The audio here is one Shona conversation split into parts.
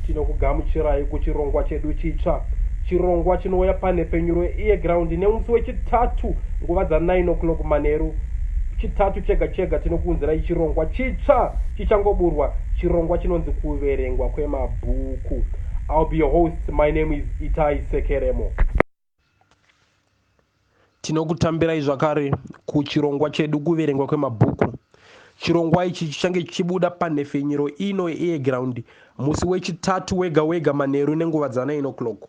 Tinokugamuchirai kuchirongwa chedu chitsva. Chirongwa chinouya panhepfenyuro yeground nemusi wechitatu nguva dza9 o'clock manheru. Chitatu chega chega tinokuunzirai chirongwa chitsva chichangoburwa. Chirongwa chinonzi Kuverengwa KwamaBhuku. I'll be your host. My name is Itai Sekeremo. Tinokutambirai zvakare kuchirongwa chedu Kuverengwa KwamaBhuku. Chirongwa ichi chichange chichibuda panhepfenyuro ino yeground musi wechitatu wega wega manheru nenguva dza9 o'clock.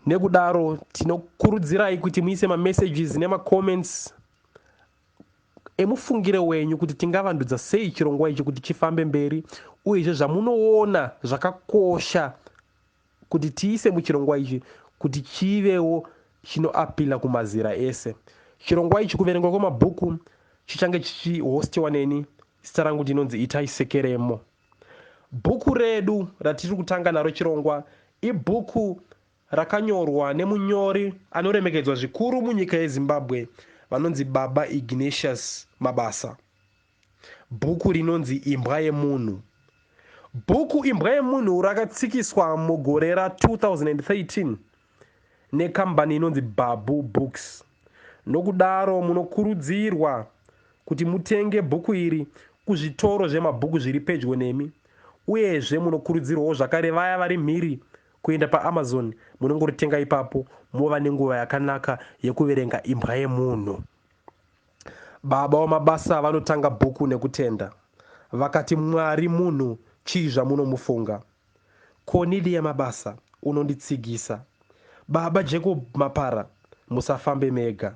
Nekudaro tinokurudzirai kuti muise mamessages nemacomments emufungiro wenyu kuti tingavandudza sei chirongwa ichi kuti chifambe mberi, uyezve zvamunoona zvakakosha kuti tiise muchirongwa ichi kuti chivewo chinoapila kumazira ese. Chirongwa ichi Kuverengwa KwamaBhuku chichange chichihostiwa neni. Zita rangu ndinonzi Itai Sekeremo. Bhuku redu ratiri kutanga naro chirongwa ibhuku rakanyorwa nemunyori anoremekedzwa zvikuru munyika yeZimbabwe vanonzi Baba Ignatius Mabasa. Bhuku rinonzi Imbwa Yemunhu. Bhuku Imbwa Yemunhu rakatsikiswa mugore ra2013 nekambani inonzi Babu Books. Nokudaro munokurudzirwa kuti mutenge bhuku iri kuzvitoro zvemabhuku zviri pedyo nemi, uyezve munokurudzirwawo zvakare vaya vari mhiri kuenda paAmazon munongoritenga ipapo mova nenguva yakanaka yekuverenga Imbwa Yemunhu. Baba vaMabasa vanotanga bhuku nekutenda. Vakati Mwari munhu chii zvamunomufunga. Cornelia Mabasa unonditsigisa. Baba Jacob Mapara musafambe mega.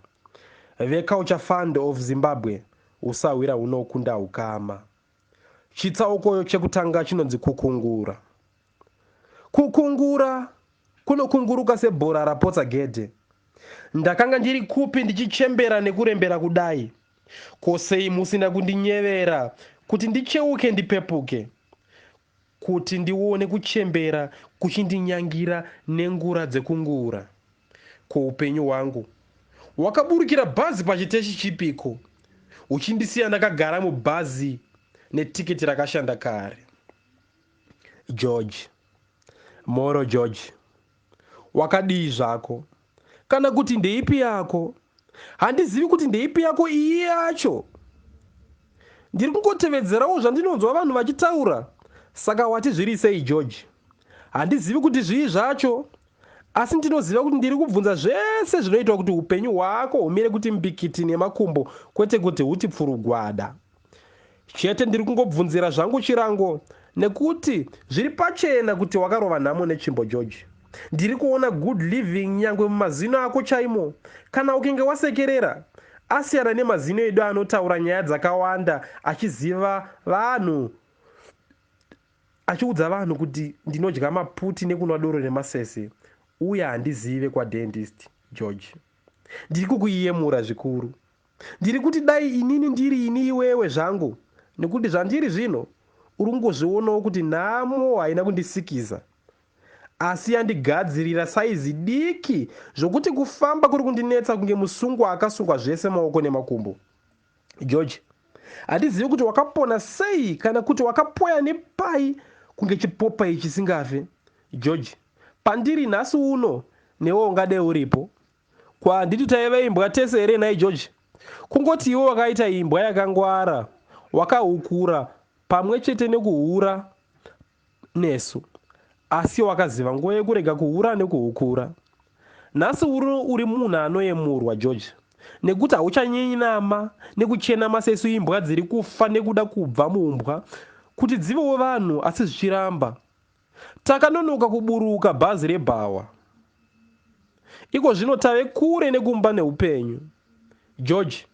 The Fund of Zimbabwe usawira unokunda ukama. Chitsauko chekutanga chinonzi kukungura. Kukungura kunokunguruka sebhora rapotsa gedhe. Ndakanga ndiri kupi ndichichembera nekurembera kudai. Kosei musina kundinyevera kuti ndicheuke ndipepuke. Kuti ndione kuchembera kuchindinyangira nengura dzekungura. Kuupenyu hwangu wakaburukira bhazi pachiteshi chipiko, uchindisiya ndakagara mubhazi netiketi rakashanda kare. George Moro George, wakadii zvako? Kana kuti ndeipi yako? Handizivi kuti ndeipi yako iye yacho. Ndiri kungotevedzerawo zvandinonzwa vanhu vachitaura. Saka wati zviri sei George? Handizivi kuti zvii zvacho, asi ndinoziva kuti ndiri kubvunza zvese zvinoitwa kuti upenyu hwako humire kuti mbikiti nemakumbo, kwete kuti huti pfurugwada. Chete ndiri kungobvunzira zvangu chirango nekuti zviri pachena kuti wakarova nhamo nechimbo George. Ndiri kuona good living nyangwe mumazino ako chaimo. Kana ukinge wasekerera, asiyana nemazino edu anotaura nyaya dzakawanda achiziva vanhu, achiudza vanhu kuti ndinodya maputi nekunwa doro nemasese, uye handizive kwadentist George. Ndiri kukuyemura zvikuru. Ndiri kuti dai inini ndiri ini iwewe zvangu, nekuti zvandiri zvino uri kungozvionawo kuti nhamo haina kundisikiza, asi yandigadzirira saizi diki zvokuti kufamba kuri kundinetsa kunge musungwa akasungwa zvese maoko nemakumbo. George, handizivi kuti wakapona sei kana kuti wakapoya nepai kunge chipopai chisingafe. George, pandiri nhasi uno newe ungade uripo. Kwanditi taiva imbwa tese here nai George? Kungoti iwe wakaita imbwa yakangwara, wakahukura pamwe chete nekuhura nesu, asi wakaziva nguva yekurega kuhura nekuhukura. Nhasi uri munhu anoyemurwa George, nekuti hauchanyinama nekuchena masesu imbwa dziri kufa nekuda kubva muumbwa kuti dzivewo vanhu asi zvichiramba. Takanonoka kuburuka bhazi rebhawa. Iko zvino tave kure nekumba neupenyu. George,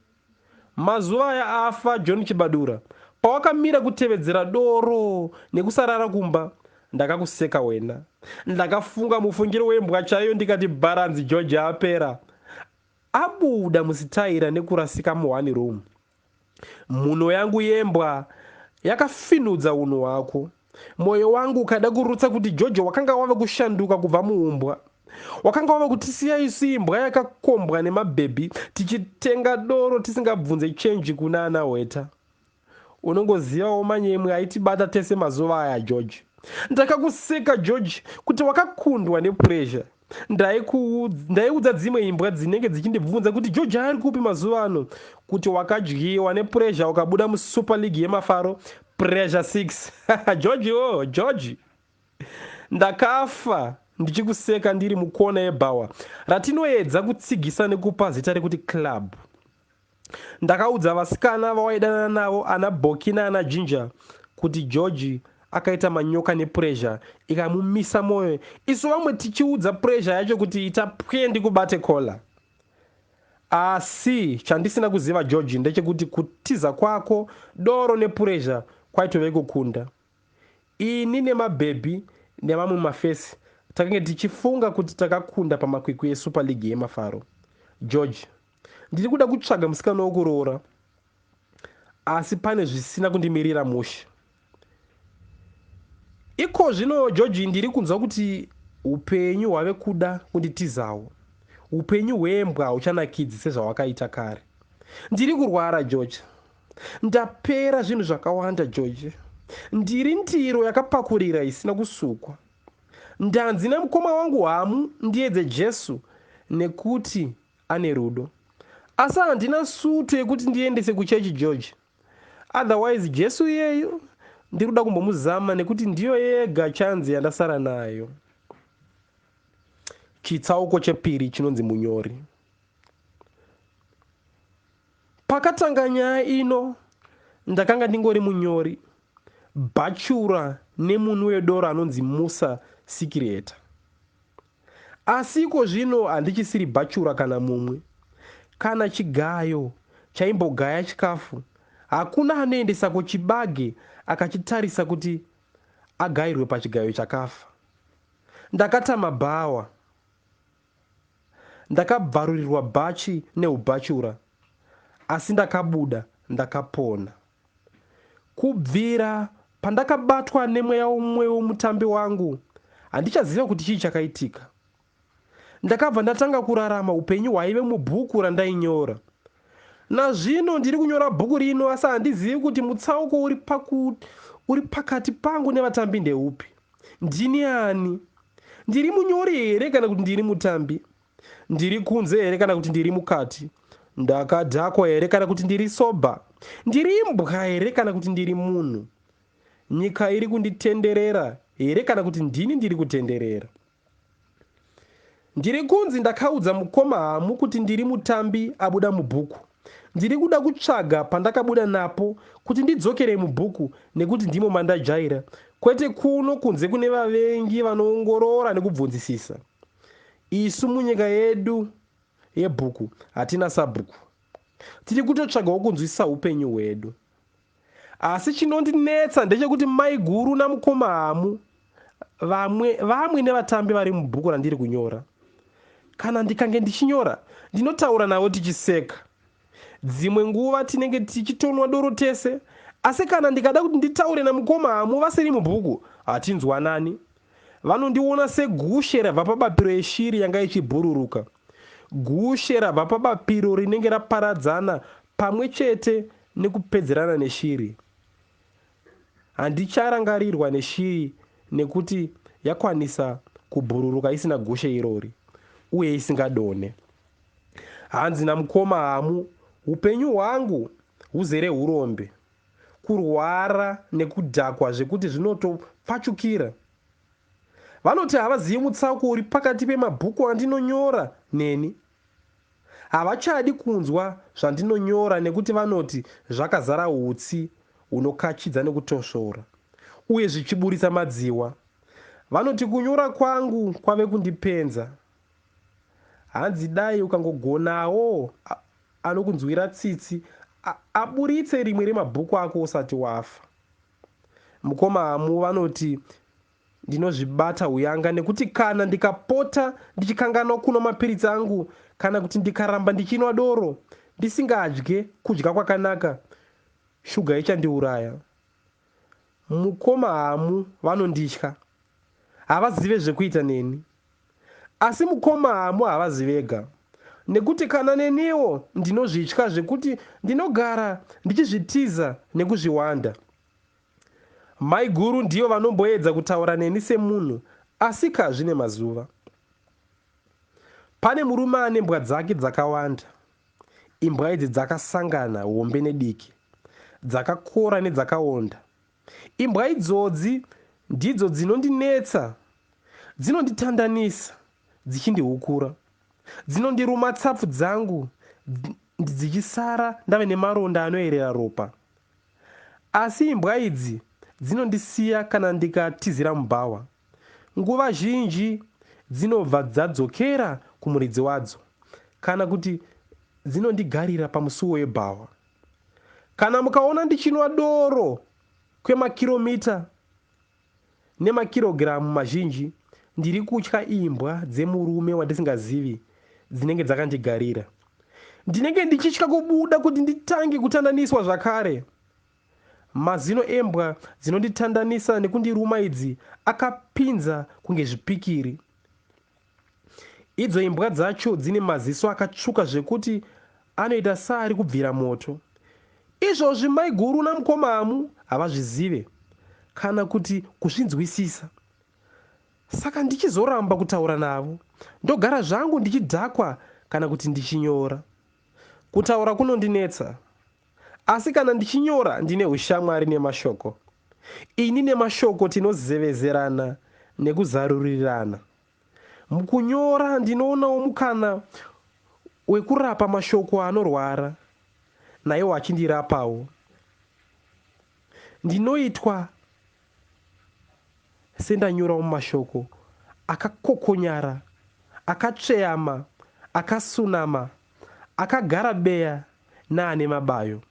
mazuva aya afa John Chibadura, pawakamira kutevedzera doro nekusarara kumba, ndakakuseka wena. Ndakafunga mufungiro wembwa chaiyo ndikati bharanzi George apera. Abuda musitaira nekurasika muhani room. Mhuno yangu yembwa yakafinudza unhu hwako. Moyo wangu ukada kurutsa kuti George wakanga wava kushanduka kubva muumbwa. Wakanga wava kutisiya isu imbwa yakakombwa nemabhebhi tichitenga doro tisingabvunze chenji kuna ana weta. Unongozivawo manyemwe aitibata tese mazuva aya George. Ndakakuseka George kuti wakakundwa nepressure. Ndaiudza dzimwe imbwa dzinenge dzichindibvunza kuti George ari kupi mazuva ano, kuti wakadyiwa nepressure ukabuda muSuper League yemafaro pressure 6. George ndakafa ndichikuseka ndiri mukona yeBAWA ratinoedza kutsigisa nekupa zita rekuti club. Ndakaudza vasikana vawaidana navo ana Boki naana Ginger kuti George akaita manyoka nepressure ikamumisa moyo, isu vamwe tichiudza pressure yacho kuti itapwe ndikubate kola. Asi chandisina kuziva George ndechekuti kutiza kwako doro nepressure kwaitove kukunda. Ini nemabhebhi nemamwe mafesi takange tichifunga kuti takakunda pamakwikwi eSuper League yemafaro. George, ndiri kuda kutsvaga musikana wokuroora, asi pane zvisina kundimirira mushe. Iko zvino George, ndiri kunzwa kuti upenyu hwave kuda kunditizawo. Upenyu hwembwa huchanakidzi sezvawakaita kare. Ndiri kurwara George. Ndapera zvinhu zvakawanda George. Ndiri ndiro yakapakurira isina kusukwa. Ndanzi namukoma wangu hamu ndiedze Jesu nekuti ane rudo. Asi handina sutu yekuti ndiendese kuchechi George. Otherwise Jesu iyeyo ndiri kuda kumbomuzama nekuti ndiyo yega chanzi yandasara nayo. Chitsauko chepiri chinonzi munyori. Pakatanga nyaya ino ndakanga ndingori munyori, bachura nemunhu wedoro anonzi Musa Sikireta. Asi iko zvino handichisiri bachura kana mumwe. Kana chigayo chaimbogaya chikafu, hakuna anoendesa kuchibage akachitarisa kuti agayirwe pachigayo chakafa. Ndakatama BAWA. Ndakabvarurirwa bhachi neubachura, asi ndakabuda ndakapona. Kubvira pandakabatwa nemweya umwe womutambi wangu, handichaziva kuti chii chakaitika. Ndakabva ndatanga kurarama upenyu hwaive mubhuku randainyora. Nazvino ndiri kunyora bhuku rino, asi handizivi kuti mutsauko uri pakati pangu nevatambi ndeupi. Ndini ani? Ndiri munyori here kana kuti ndiri mutambi? Ndiri kunze here kana kuti ndiri mukati? Ndakadhakwa here kana kuti ndiri soba? Ndiri imbwa here kana kuti ndiri munhu? Nyika iri kunditenderera here kana kuti ndini ndiri kutenderera? Ndiri kunzi ndakaudza mukoma hamu kuti ndiri mutambi abuda mubhuku. Ndiri kuda kutsvaga pandakabuda napo kuti ndidzokere mubhuku nekuti ndimo mandajaira, kwete kuno kunze kune vavengi vanoongorora nekubvunzisisa. Isu munyika yedu yebhuku hatina sabhuku. Tiri kutotsvagawo kunzwisisa upenyu hwedu. Asi chinondinetsa ndechekuti mai guru namukoma hamu vamwe nevatambi vari mubhuku randiri kunyora. Kana ndikange ndichinyora, ndinotaura navo tichiseka. Dzimwe nguva tinenge tichitonwa doro tese, asi kana ndikada kuti nditaure namukoma hamu vasiri mubhuku, hatinzwanani. Vanondiona segushe rabva pabapiro yeshiri yanga ichibhururuka. Gushe rabva pabapiro rinenge raparadzana pamwe chete nekupedzerana neshiri. Handicharangarirwa neshiri nekuti yakwanisa kubhururuka isina gushe irori, uye isingadone. Hanzi namukoma hamu, upenyu hwangu huzere urombe, kurwara nekudhakwa zvekuti zvinotopfachukira. Vanoti havazivi mutsauko uri pakati pemabhuku andinonyora neni. Havachadi kunzwa zvandinonyora nekuti vanoti zvakazara utsi hunokachidza nekutosvora, uye zvichiburitsa madziwa. Vanoti kunyora kwangu kwave kundipenza. Hanzi dai ukangogonawo anokunzwira tsitsi aburitse rimwe remabhuku ako usati wafa. Mukoma hamu vanoti ndinozvibata uyanga nekuti kana ndikapota ndichikanganwa kunwa mapiritsi angu, kana kuti ndikaramba ndichinwa doro ndisingadye kudya kwakanaka, shuga ichandiuraya. Mukoma hamu vanonditya, havazive zvekuita neni. Asi mukoma hamu havazi vega, nekuti kana neniwo ndinozvitya zvekuti ndinogara ndichizvitiza nekuzviwanda. maiguru ndiyo vanomboedza kutaura neni semunhu, asi kazvine mazuva. Pane murume ane imbwa dzake dzakawanda. Imbwa idzi dzakasangana, hombe nediki, dzakakora nedzakaonda. Imbwa idzodzi ndidzo dzinondinetsa, dzinonditandanisa dzichindihukura, dzinondiruma tsapfu dzangu dzichisara ndave nemaronda anoerera ropa. Asi imbwa idzi dzinondisiya kana ndikatizira mubhawa. Nguva zhinji dzinobva dzadzokera kumuridzi wadzo, kana kuti dzinondigarira pamusuwo webhawa. Kana mukaona ndichinwa doro kwemakiromita nemakirogiramu mazhinji, ndiri kutya imbwa dzemurume wandisingazivi dzinenge dzakandigarira. Ndinenge ndichitya kubuda kuti nditange kutandaniswa zvakare. Mazino embwa dzinonditandanisa nekundiruma idzi akapinza kunge zvipikiri. Idzo imbwa dzacho dzine maziso akatsvuka zvekuti anoita saari kubvira moto. Izvozvi maiguru namukomamu havazvizive kana kuti kuzvinzwisisa. Saka ndichizoramba kutaura navo, ndogara zvangu ndichidhakwa kana kuti ndichinyora. Kutaura kunondinetsa, asi kana ndichinyora ndine ushamwari nemashoko. Ini nemashoko tinozevezerana nekuzarurirana. Mukunyora ndinoonawo mukana wekurapa mashoko anorwara, naiwo achindirapawo. Ndinoitwa sendanyorawo mashoko akakokonyara, akatsveyama, akasunama, akagarabeya naane mabayo.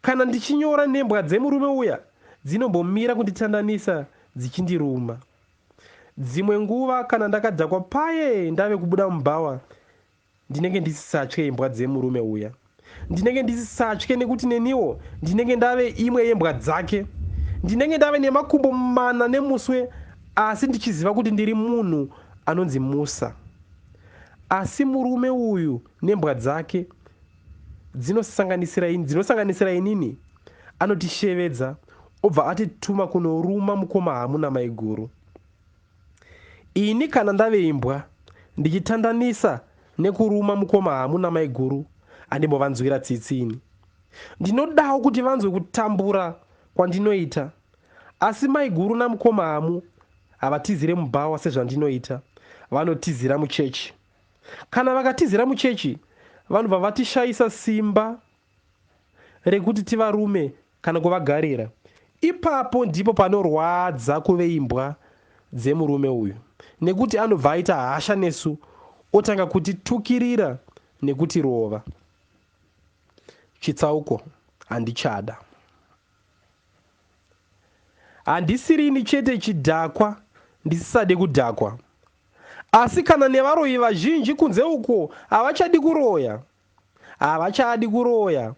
Kana ndichinyora nembwa dzemurume uya, dzinombomira kunditandanisa dzichindiruma. Dzimwe nguva kana ndakadhakwa paye ndave kubuda mubhawa, ndinenge ndisisatye imbwa dzemurume uya. Ndinenge ndisisatye nekuti neniwo ndinenge ndave imwe yembwa dzake. Ndinenge ndave nemakumbo mana nemuswe, asi ndichiziva kuti ndiri munhu anonzi Musa. Asi murume uyu nembwa dzake dzinosanganisira inini, anotishevedza obva atituma kunoruma mukomahamu namaiguru. Ini kana ndave imbwa ndichitandanisa nekuruma mukomahamu namaiguru, handimbovanzwira tsitsini. Ndinodawo kuti vanzwe kutambura kwandinoita, asi maiguru namukomahamu havatizire mubhawa sezvandinoita, vanotizira muchechi. Kana vakatizira muchechi, vanobva vatishayisa simba rekuti tivarume kana kuvagarira. Ipapo ndipo panorwadza kuve imbwa dzemurume uyu, nekuti anobva aita hasha nesu, otanga kutitukirira nekutirova. Chitsauko: handichada. Handisirini chete chidhakwa ndisisade kudhakwa, asi kana nevaroyi vazhinji kunze uko havachadi kuroya. Havachadi kuroya,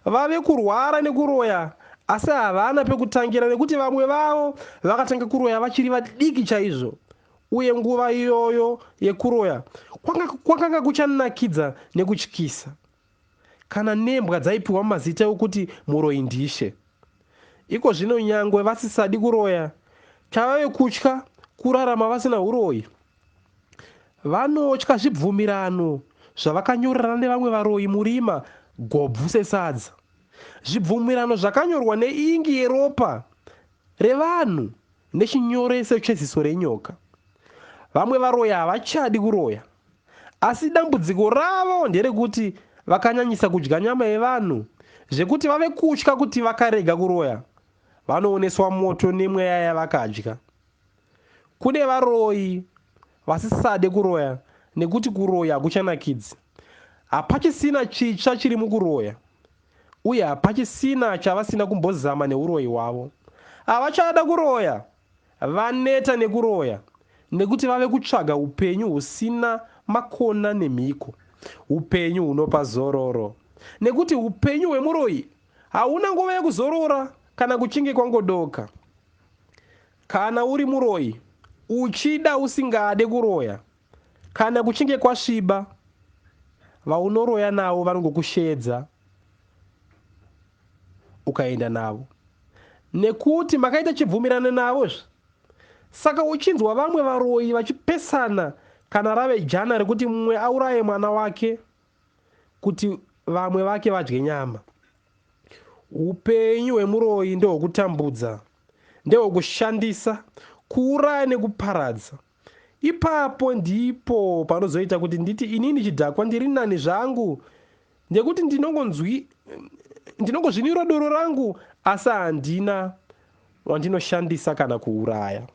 vave kurwara nekuroya, asi havana pekutangira nekuti vamwe vavo vakatanga kuroya vachiri vadiki chaizvo. Uye nguva iyoyo yekuroya kwakanga kuchanakidza nekutyisa. Kana nembwa dzaipiwa mazita okuti muroyi ndishe. Iko zvino nyangwe vasisadi kuroya, chavave kutya kurarama vasina uroyi. Vanotya zvibvumirano zvavakanyorana nevamwe varoyi murima gobvu sesadza. Zvibvumirano zvakanyorwa neingi yeropa revanhu nechinyoreso cheziso renyoka. Vamwe varoyi havachadi kuroya, asi dambudziko ravo nderekuti vakanyanyisa kudya nyama yevanhu zvekuti vave kutya kuti vakarega kuroya vanooneswa moto nemweya yavakadya. Kune varoyi vasisade kuroya nekuti kuroya hakuchanakidzi. Hapachisina chitsva chiri mukuroya, uye hapachisina chavasina kumbozama neuroyi hwavo. Havachada kuroya, vaneta nekuroya, nekuti vave kutsvaga upenyu husina makona nemhiko, upenyu hunopa zororo. Nekuti upenyu hwemuroyi hauna nguva yekuzorora kana kuchinge kwangodoka. Kana uri muroyi uchida usingade kuroya, kana kuchinge kwasviba, vaunoroya navo vanongokushedza ukaenda navo. nekuti makaita chibvumirano navo. Saka uchinzwa vamwe varoyi vachipesana kana rave jana rekuti mumwe auraye mwana wake kuti vamwe vake vadye nyama. Upenyu hwemuroyi ndehwokutambudza, ndehwokushandisa, kuuraya nekuparadza. Ipapo ndipo panozoita kuti nditi inini chidhakwa ndiri nani zvangu, ndekuti ndinongozvinwira doro rangu asi handina wandinoshandisa kana kuuraya.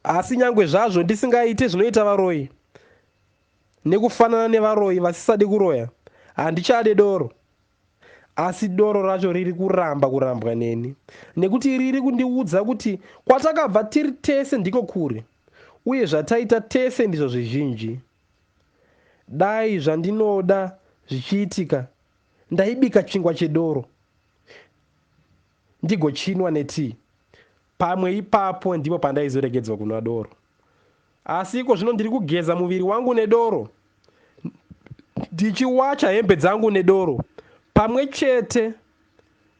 Asi nyangwe zvazvo ndisingaite zvinoita varoyi nekufanana nevaroyi vasisadi kuroya, handichade doro. Asi doro racho riri kurambwa neni, nekuti riri kundiudza kuti kwatakabva tiri tese ndiko kure, uye zvataita tese ndizvo zvizhinji. Dai zvandinoda zvichiitika, ndaibika chingwa chedoro ndigochinwa netii. Pamwe ipapo ndipo pandaizoregedzwa kunwa doro. Asi iko zvino ndiri kugeza muviri wangu nedoro, ndichiwacha hembe dzangu nedoro, pamwe chete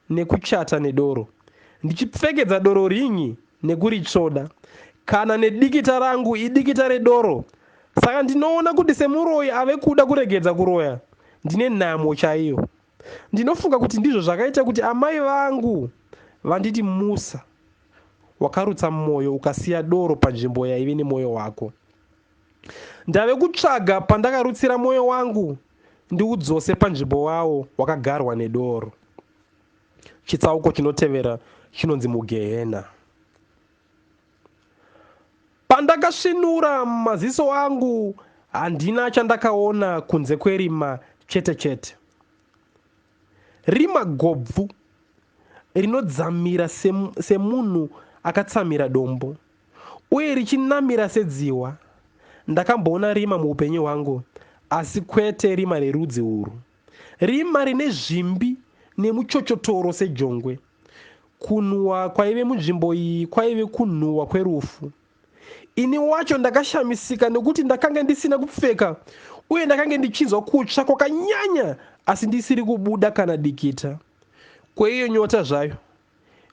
nekuchata nedoro, ndichipfekedza doro ringi nekuritsvoda, kana nedikita rangu idikita redoro. Saka ndinoona kuti semuroyi ave kuda kuregedza kuroya, ndine nhamo chaiyo. Ndinofunga kuti ndizvo zvakaita kuti amai vangu vanditi Musa, wakarutsa mwoyo ukasiya doro panzvimbo yaive nemwoyo wako. Ndave kutsvaga pandakarutsira mwoyo wangu ndiudzose panzvimbo wawo wakagarwa nedoro. Chitsauko chinotevera chinonzi mugehena. Pandakasvinura maziso angu handina chandakaona kunze kwerima chete chete. Rima gobvu rinodzamira semunhu akatsamira dombo, uye richinamira sedziwa. Ndakamboona rima muupenyu hwangu, asi kwete rima rerudzi urwu. Rima rine zvimbi nemuchochotoro sejongwe. Kunhuhwa kwaive munzvimbo iyi kwaive kunhuhwa kwerufu. Ini wacho ndakashamisika nekuti ndakanga ndisina kupfeka, uye ndakanga ndichinzwa kutsva kwakanyanya, asi ndisiri kubuda kana dikita. Kweiyo nyota zvayo,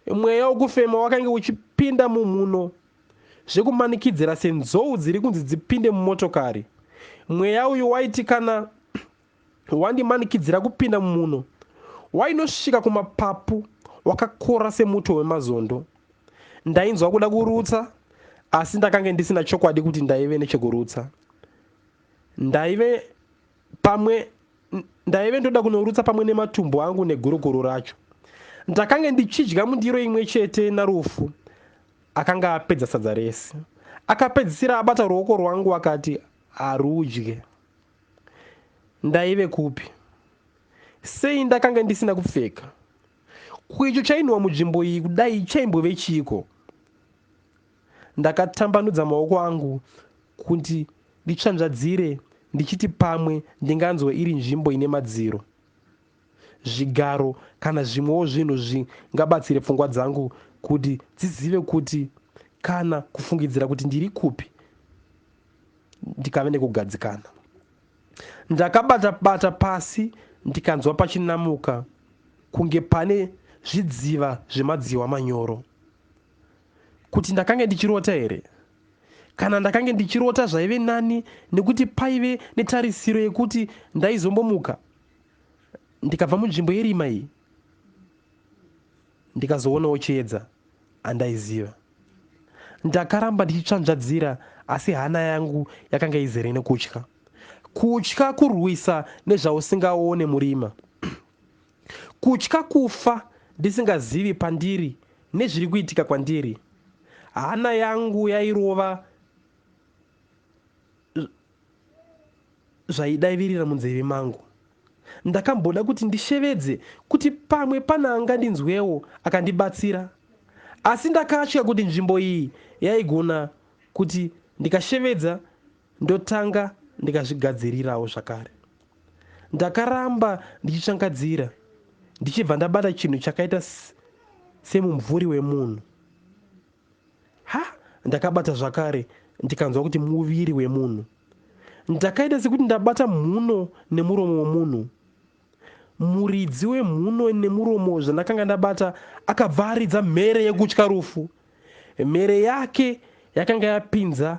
mweya wokufema wakanga uchipinda mumhuno zvekumanikidzira senzou dziri kunzi dzipinde mumotokari. Mweya uyu waiti kana wandimanikidzira kupinda mumhuno, wainosvika kumapapu, wakakora semuto wemazondo. Ndainzwa kuda kurutsa, asi ndakanga ndisina chokwadi kuti ndaive nechekurutsa. Ndaive ndoda kunorutsa pamwe nematumbu angu neguruguru racho. Ndakanga ndichidya mundiro imwe chete narufu. Akanga apedza sadza rese. Akapedzisira abata ruoko rwangu akati, harudye. Ndaive kupi? Sei ndakanga ndisina kupfeka? Kwicho chainwa munzvimbo iyi kudai chaimbove chiko. Ndakatambanudza maoko angu kuti nditsvanzvadzire, ndichiti pamwe ndinganzwe iri nzvimbo ine madziro, zvigaro kana zvimwewo zvinhu zvingabatsire pfungwa dzangu kuti dzizive kuti kana kufungidzira kuti ndiri kupi ndikave nekugadzikana. Ndakabata pasi ndikanzwa pachinamuka kunge pane zvidziva zvemadziwa manyoro. Kuti ndakanga ndichirota here? Kana ndakanga ndichirota zvaive nani, nekuti paive netarisiro yekuti ndaizombomuka ndikabva munzvimbo yerima iyi ndikazoonawo chiedza andaiziva. Ndakaramba ndichitsvanzvadzira, asi hana yangu yakanga izere nekutya. Kutya kurwisa nezvausingaone murima. Kutya kufa ndisingazivi pandiri nezviri kuitika kwandiri. Hana yangu yairova zvaidaivirira munzeve mangu. Ndakamboda kuti ndishevedze kuti pamwe pana angandinzwewo akandibatsira, asi ndakatya kuti nzvimbo iyi yaigona kuti ndikashevedza ndotanga ndikazvigadzirirawo zvakare. Ndakaramba ndichitsvangadzira, ndichibva ndabata chinhu chakaita semumvuri wemunhu. Ndakabata zvakare ndikanzwa kuti muviri wemunhu. Ndakaita sekuti ndabata mhuno nemuromo womunhu. muridzi wemhuno nemuromo zvandakanga ndabata akabva aridza mhere yekutya rufu. Mhere yake yakanga yapinza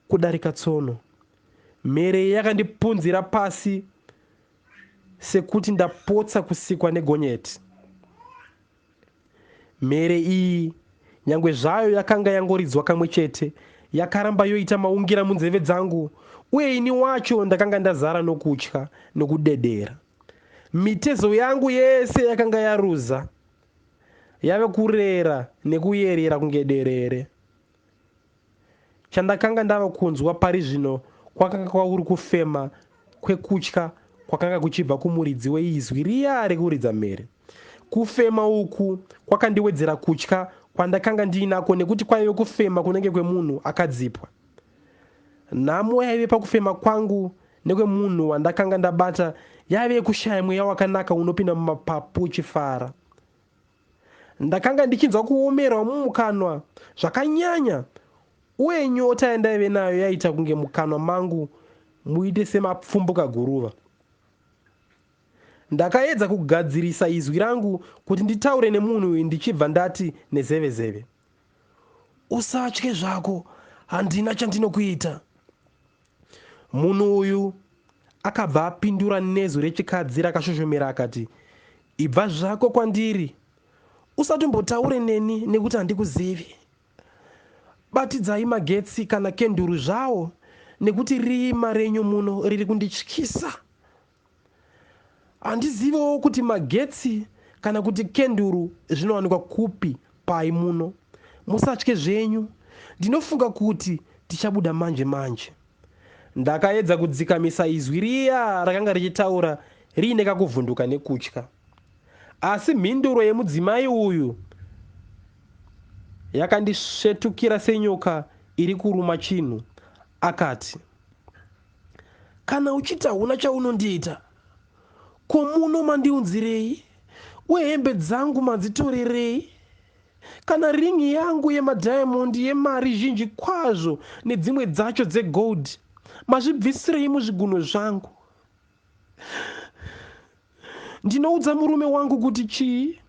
kudarika tsono. Mhere yakandipunzira pasi sekuti ndapotsa kusikwa negonyeti. Mhere iyi nyangwe zvayo yakanga yangoridzwa kamwe chete, yakaramba yoita maungira munzeve dzangu, uye ini wacho ndakanga ndazara nokutya nokudedera. Mitezo yangu yese yakanga yaruza, yave kurera nekuyerera kunge derere. Chandakanga ndava kunzwa pari zvino kwakanga kwauri kufema kwekutya kwakanga kuchibva kumuridzi weizwi riya rekuridza mhere. Kufema uku kwakandiwedzera kutya kwandakanga ndinako, nekuti kwaive kufema kunenge kwemunhu akadzipwa. Nhamo yaive pakufema kwangu nekwemunhu wandakanga ndabata yaive kushaya mweya wakanaka unopinda mumapapu uchifara. Ndakanga ndichinzwa kuomerwa mumukanwa zvakanyanya, uye nyota yandaive nayo yaita kunge mukanwa mangu muite semapfumbuka guruva. Ndakaedza kugadzirisa izwi rangu kuti nditaure nemunhu uyu ndichibva ndati nezevezeve, usatye zvako, handina chandinokuita. Munhu uyu akabva apindura nezwi rechikadzi rakashoshomera akati, ibva zvako kwandiri, usatombotaure neni nekuti handikuzivi. Batidzai magetsi kana kenduru zvawo, nekuti rima renyu muno riri kundityisa. Handiziviwo kuti magetsi kana kuti kenduru zvinowanikwa kupi pai muno. Musatye zvenyu, ndinofunga kuti tichabuda manje manje. Ndakaedza kudzikamisa izwi riya rakanga richitaura riine kakuvhunduka nekutya. Asi mhinduro yemudzimai uyu yakandisvetukira senyoka iri kuruma chinhu. Akati, kana uchita huna chaunondiita, ko muno mandiunzirei, uye hembe dzangu madzitorerei? Kana ringi yangu yemadhayamondi yemari zhinji kwazvo nedzimwe dzacho dzegold mazvibvisirei muzvigunwe zvangu? Ndinoudza murume wangu kuti chii?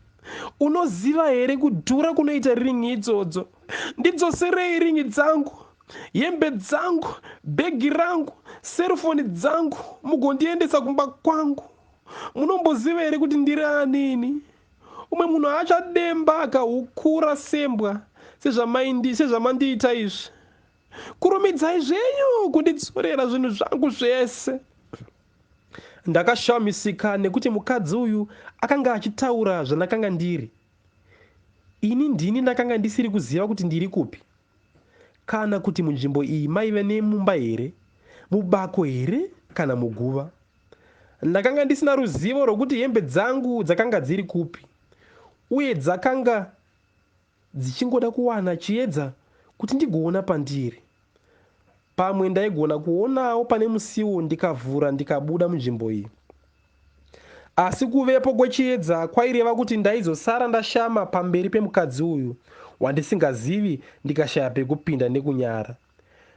Unoziva here kudhura kunoita ringi idzodzo? Ndidzoserei ringi dzangu, hembe dzangu, bhegi rangu, serufoni dzangu, mugondiendesa kumba kwangu. Munomboziva here kuti ndiri anini? Umwe munhu achademba akahukura sembwa sezvamandiita izvi. Kurumidzai zvenyu kunditsorera zvinhu zvangu zvese. Ndakashamisika nekuti mukadzi uyu akanga achitaura zvandakanga ndiri. Ini ndini ndakanga ndisiri kuziva kuti ndiri kupi, kana kuti munzvimbo iyi maive nemumba here, mubako here kana muguva. Ndakanga ndisina ruzivo rwokuti hembe dzangu dzakanga dziri kupi, uye dzakanga dzichingoda kuwana chiedza kuti ndigoona pandiri. Pamwe ndaigona kuonawo pane musiwo ndikavhura ndikabuda munzvimbo iyi. Asi kuvepo kwechiedza kwaireva kuti ndaizosara ndashama pamberi pemukadzi uyu wandisingazivi, ndikashaya pekupinda nekunyara.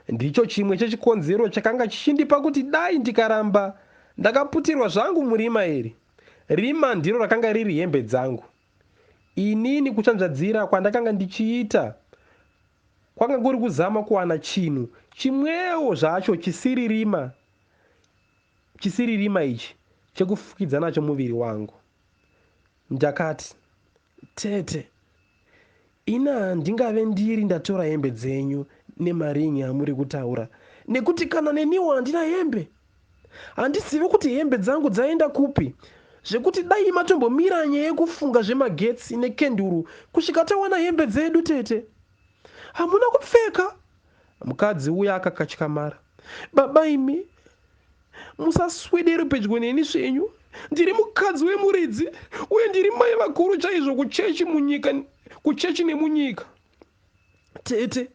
Ndicho chimwe chechikonzero chakanga chichindipa kuti dai ndikaramba ndakaputirwa zvangu murima iri. Rima ndiro rakanga riri hembe dzangu. Inini kuchanzvadzira kwandakanga ndichiita kwanga kuri kuzama kuwana chinhu chimwewo zvacho chisiri rima ichi chekufukidza nacho muviri wangu. Ndakati, tete, ina handingave ndiri ndatora hembe dzenyu nemaringi amuri kutaura, nekuti kana neniwo handina hembe. Handizivi kuti hembe dzangu dzaenda kupi, zvekuti dai matombomira nyaya yekufunga zvemagetsi nekenduru kusvika tawana hembe dzedu. Tete, hamuna kupfeka? Mukadzi uya akakatyamara. Baba imi, musaswedere pedyo neni zvenyu. Ndiri mukadzi wemuridzi, uye ndiri mai vakuru chaizvo kuchechi nemunyika. Tete,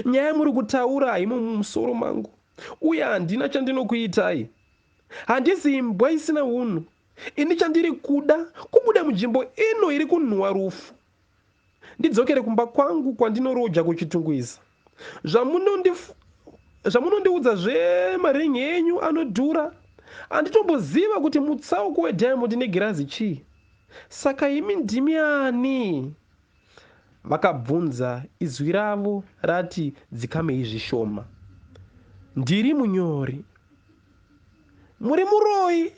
nyaya muri kutaura haimo mumusoro mangu, uye handina chandinokuitai. Handisi imbwa isina unhu. Ini chandiri kuda kubuda munzvimbo ino iri kunhuhwa rufu, ndidzokere kumba kwangu kwandinorodya kuchitungwiza. Zvamunondiudza zvemaringi enyu anodhura Handitomboziva kuti mutsauko weDiamond neGirazi chii. Saka imi ndimi ani? Vakabvunza, izwi ravo rati dzikamei zvishoma. Ndiri munyori. Muri muroi?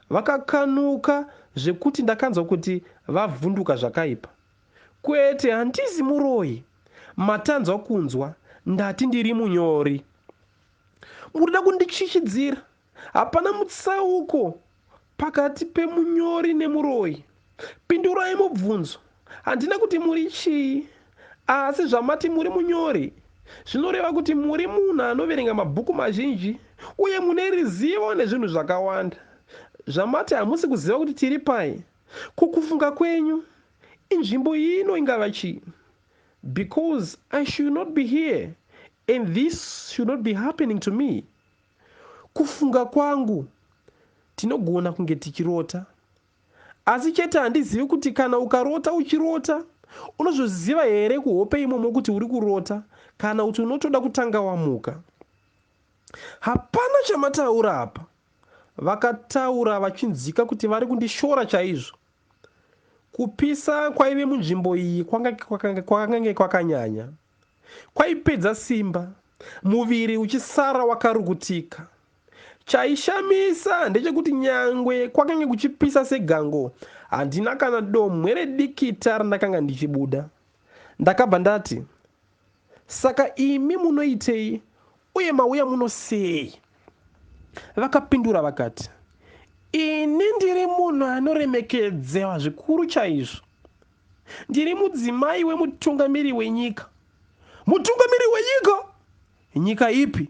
Vakakanuka zvekuti ndakanzwa kuti vavhunduka zvakaipa. Kwete, handisi muroi. Matanzwa kunzwa, ndati ndiri munyori. Murida kundichichidzira? Hapana mutsauko pakati pemunyori nemuroi. Pindurai mubvunzo. Handina kuti muri chii, asi zvamati muri munyori zvinoreva kuti muri munhu anoverenga mabhuku mazhinji uye mune ruzivo nezvinhu zvakawanda. Zvamati hamusi kuziva kuti tiri pai. Kukufunga kwenyu inzvimbo ino ingava chii? Because I should not be here and this should not be happening to me. Kufunga kwangu tinogona kunge tichirota, asi chete handizivi kuti kana ukarota uchirota unozviziva here kuhope imomo kuti uri kurota kana kuti unotoda kutanga wamuka. Hapana chamataura apa. Vakataura vachinzika kuti vari kundishora chaizvo. Kupisa kwaive munzvimbo iyi kwakange kwakanyanya. Kwaipedza simba, muviri uchisara wakarukutika. Chaishamisa ndechekuti nyangwe kwakange kuchipisa segango, handina kana domwe redikita randakanga ndichibuda. Ndakabva ndati, saka imi munoitei uye mauya munosei? Vakapindura vakati, ini ndiri munhu anoremekedzewa zvikuru chaizvo. Ndiri mudzimai wemutungamiri wenyika. Mutungamiri wenyika? Nyika ipi?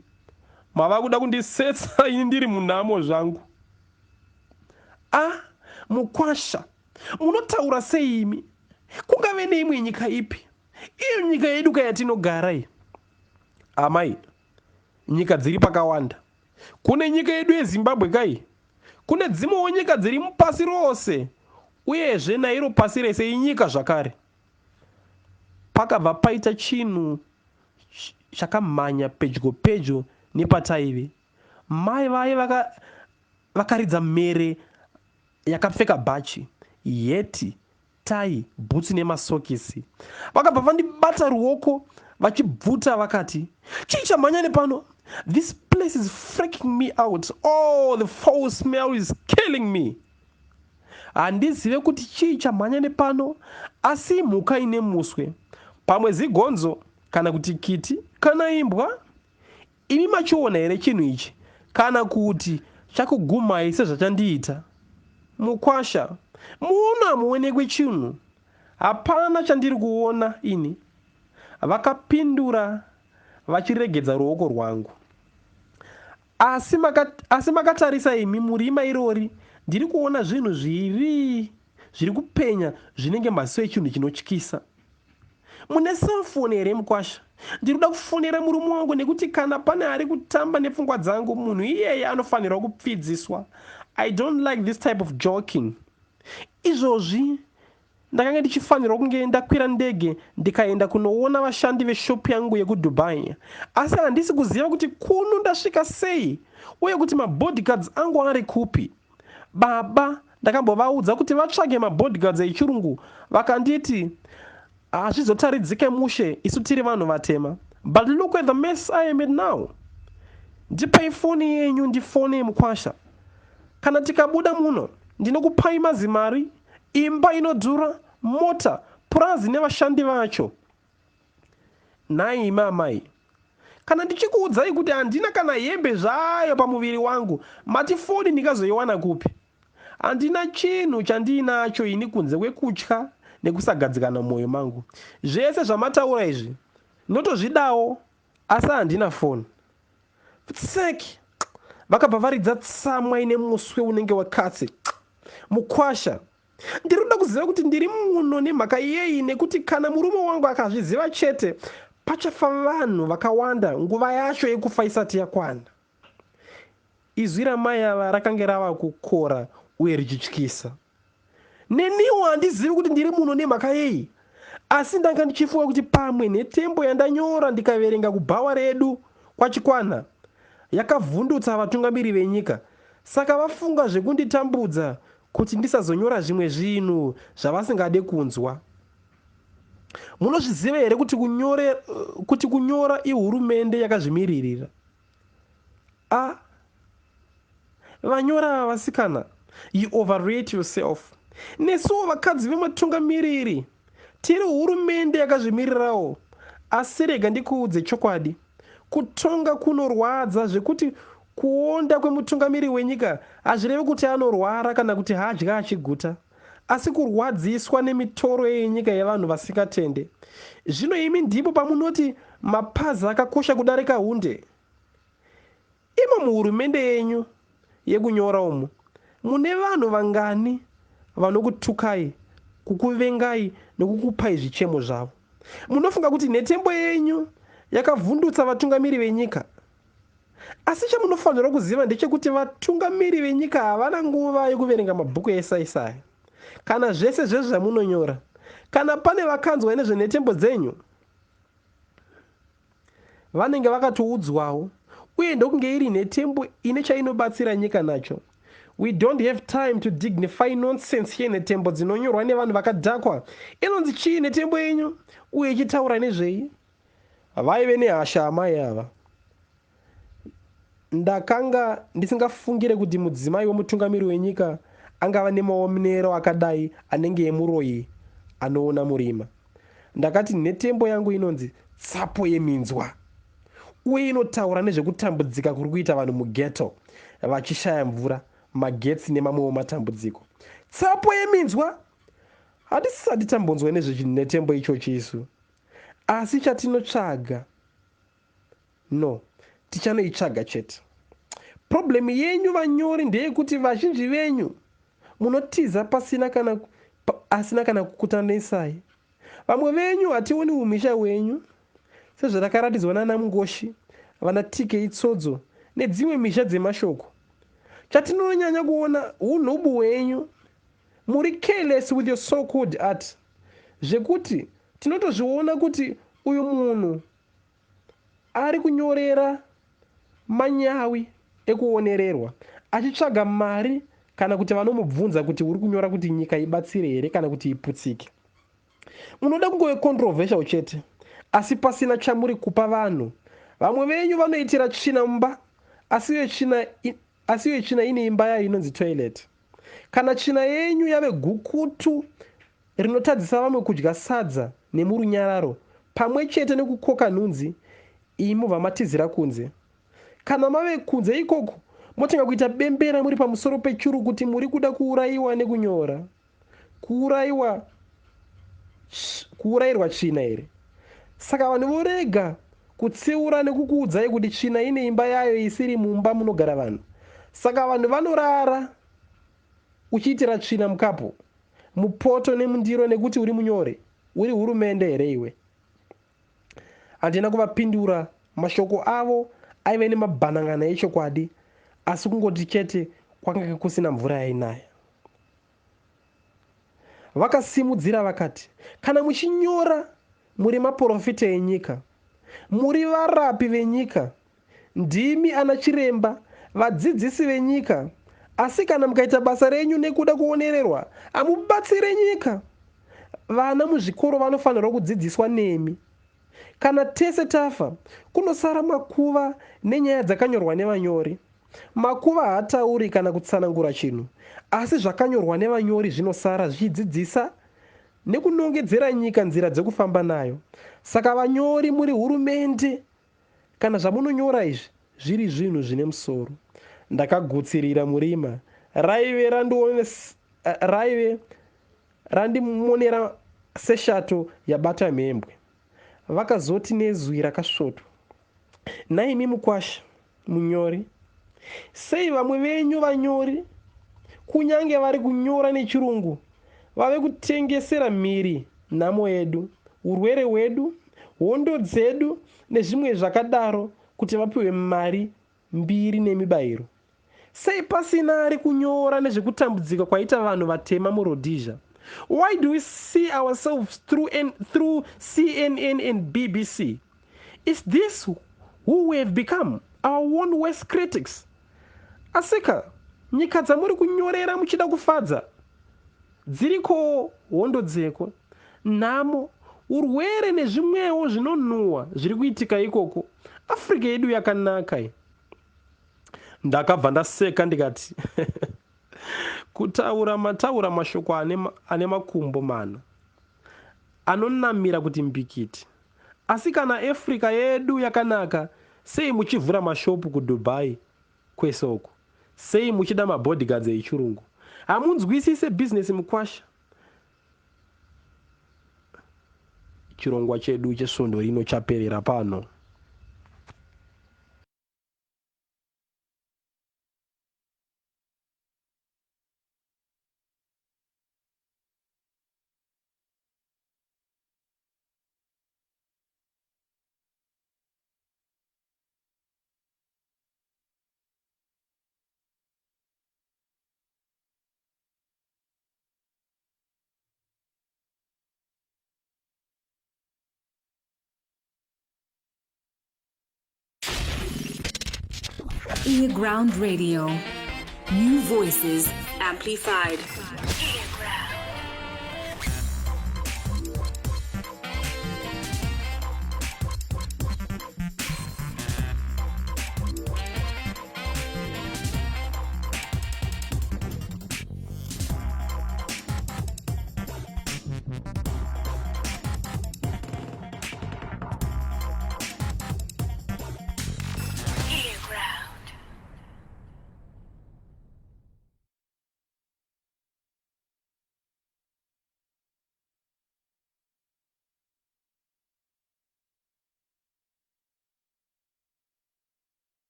Mava kuda kundisetsa ini ndiri munhamo zvangu. Mukwasha, munotaura sei imi? Kungave neimwe nyika ipi? Iyo nyika yedu kayatinogara iyi. Amai, nyika dziri pakawanda. Kune nyika yedu yeZimbabwe kai? Kune dzimwewo nyika dziri mupasi rose. Uyezve nairo pasi rese inyika zvakare. Pakabva paita chinhu chakamhanya pedyo pedyo nepataive. Mai vaye vakaridza mere yakapfeka bhachi, heti, tai, bhutsi nemasokisi. Vakabva vandibata ruoko vachibvuta vakati, chii chamhanya nepano? This place is freaking me out. Oh, the foul smell is killing me. Handizive kuti chii chamhanya nepano, asi mhuka ine muswe. Pamwe zigonzo, kana kuti kiti, kana imbwa. Imi machiona here chinhu ichi? Kana kuti chakugumai sezvachandiita? Mukwasha, muona hamuonekwi chinhu. Hapana chandiri kuona ini. Vakapindura vachiregedza ruoko rwangu. Asi makatarisa imi murima irori, ndiri kuona zvinhu zviri kupenya zvinenge maziso echinhu chinotyisa. Mune cellphone here mukwasha? Ndiri kuda kufonera murume wangu nekuti kana pane ari kutamba nepfungwa dzangu munhu iyeye anofanirwa kupfidziswa. I don't like this type of joking. Izvozvi ndakanga ndichifanirwa kunge ndakwira ndege ndikaenda kunoona vashandi veshopu yangu yekuDubai. Asi handisi kuziva kuti kuno ndasvika sei uye kuti mabodyguards angu ari kupi. Baba ndakambovaudza kuti vatsvage mabodyguards echirungu, vakanditi hazvizotaridzike mushe isu tiri vanhu vatema. But look at the mess I am in now. Ndipei foni yenyu ndifone mukwasha. Kana tikabuda muno ndinokupai mazimari, imba inodhura, mota, purazi nevashandi vacho. Nai mamai, kana ndichikuudzai kuti handina kana hembe zvayo pamuviri wangu, mati foni ndingazoiwana kupi? Handina chinhu chandinacho ini kunze kwekutya nekusagadzikana mumwoyo mangu. Zvese zvamataura izvi ndinotozvidawo, asi handina foni. Tseki, vakabva varidza tsamwa ine muswe unenge wakatsi. Mukwasha, ndiri kuda kuziva kuti ndiri muno nemhaka yei, nekuti kana murume wangu akazviziva chete pachafa vanhu vakawanda nguva yacho yekufa isati yakwana. Izwi ramai ava rakange rava kukora uye richityisa. Neniwo handizivi kuti ndiri muno nemhaka yei, asi ndanga ndichifunga kuti pamwe netembo yandanyora ndikaverenga kubhawa redu kwachikwana yakavhundutsa vatungamiri venyika, saka vafunga zvekunditambudza kuti ndisazonyora zvimwe zvinhu zvavasingade kunzwa. Munozviziva here kuti kunyora ihurumende yakazvimiririra? Vanyora vasikana, you overrate yourself. Nesuwo vakadzi vematungamiriri tiri hurumende yakazvimirirawo. Asi rega ndikuudze chokwadi, kutonga kunorwadza zvekuti kuonda kwemutungamiri wenyika hazvirevi kuti anorwara kana kuti hadya achiguta, asi kurwadziswa nemitoro yenyika yevanhu vasingatende. Zvino imi ndipo pamunoti mapazi akakosha kudarika hunde. Imo muhurumende yenyu yekunyora umu mune vanhu vangani vanokutukai, kukuvengai nokukupai zvichemo zvavo? Munofunga kuti nhetembo yenyu yakavhundutsa vatungamiri venyika? Asi chamunofanira kuziva ndechekuti vatungamiri venyika havana nguva yekuverenga mabhuku esaisai. Kana zvese zvezvo zvamunonyora, kana pane vakanzwa nezvenhetembo dzenyu, vanenge vakatoudzwawo, uye ndokunge iri nhetembo ine chainobatsira nyika nacho. We don't have time to dignify nonsense here. Nhetembo dzinonyorwa nevanhu vakadhakwa. Inonzi chii nhetembo yenyu uye ichitaura nezvei? Vaive nehasha amai ava. Ndakanga ndisingafungire kuti mudzimai womutungamiri wenyika angava nemaonero akadai anenge emuroyi anoona murima. Ndakati nhetembo yangu inonzi tsapo yeminzwa, uye inotaura nezvekutambudzika kuri kuita vanhu mughetto vachishaya mvura, magetsi nemamwewo matambudziko. Tsapo yeminzwa? Hatisati tambonzwa nezvenhetembo ichochi isu, asi chatinotsvaga, tichanoitsvaga chete. Problemu yenyu vanyori ndeyekuti vazhinji venyu munotiza asina kana kukutanisai. Vamwe venyu hationi umisha hwenyu, sezvarakaratidzwa nana Mungoshi, vana Tike Itsodzo nedzimwe misha dzemashoko. Chatinonyanya kuona unhubu hwenyu, muri careless with your so-called art, zvekuti tinotozviona kuti uyu munhu ari kunyorera manyawi ekuonererwa, achitsvaga mari kana kuti vanomubvunza kuti uri kunyora kuti nyika ibatsire here kana kuti iputsike. Munoda kungove controversial chete, asi pasina chamuri kupa vanhu. Vamwe venyu vanoitira tsvina mumba, asiyo tsvina ine imba yayo inonzi toilet. Kana tsvina yenyu yave gukutu rinotadzisa vamwe kudya sadza nemurunyararo pamwe chete nekukoka nhunzi, imi vamatizira kunze. Kana mave kunze ikoko, motenga kuita bembera muri pamusoro pechuru kuti muri kuda kuurayiwa nekunyora. Kuurayirwa tsvina here? Saka vanhu vorega kutsiura nekukuudzai kuti tsvina ine imba yayo isiri mumba munogara vanhu. Saka vanhu vanorara uchiitira tsvina mukapu, mupoto nemundiro nekuti uri munyore, uri hurumende here iwe? Handina kuvapindura, mashoko avo aive nemabhanangana echokwadi, asi kungoti chete kwanga kusina mvura yainaya. Vakasimudzira vakati, kana muchinyora muri maprofita enyika, muri varapi venyika, ndimi ana chiremba, vadzidzisi venyika, asi kana mukaita basa renyu nekuda kuonererwa, hamubatsire nyika. Vana muzvikoro vanofanirwa kudzidziswa nemi. Kana tese tafa, kunosara makuva nenyaya dzakanyorwa nevanyori. Makuva haatauri kana kutsanangura chinhu, asi zvakanyorwa nevanyori zvinosara zvichidzidzisa nekunongedzera nyika nzira dzekufamba nayo. Saka vanyori muri hurumende, kana zvamunonyora izvi zviri zvinhu zvine musoro. Ndakagutsirira murima, raive randimonera seshato yabata mhembwe. Vakazoti nezwi rakasvoto, naimi mukwasha munyori, sei vamwe venyu vanyori, kunyange vari kunyora nechirungu, vave kutengesera mhiri nhamo yedu, urwere hwedu, hondo dzedu nezvimwe zvakadaro kuti vapiwe mari mbiri nemibayiro? Sei pasina ari kunyora nezvekutambudzika kwaita vanhu vatema muRhodesia? Why do we see ourselves through CNN and BBC? Is this who we have become? our own worst critics. Asika, nyika dzamuri kunyorera muchida kufadza dziriko hondo dzeko, nhamo, urwere nezvimwewo zvinonhuhwa zviri kuitika ikoko. Afrika yedu yakanaka. Ndakabva ndaseka ndikati kutaura mashoko ane makumbo mana anonamira kuti mbikiti. Asi kana Afrika yedu yakanaka, sei muchivhura mashopu kuDubai kwesoko? Sei muchida mabodyguards echirungu? Hamunzwisise business mukwasha. Chirongwa chedu chesvondo rino chaperera pano. Ground Radio. New voices amplified.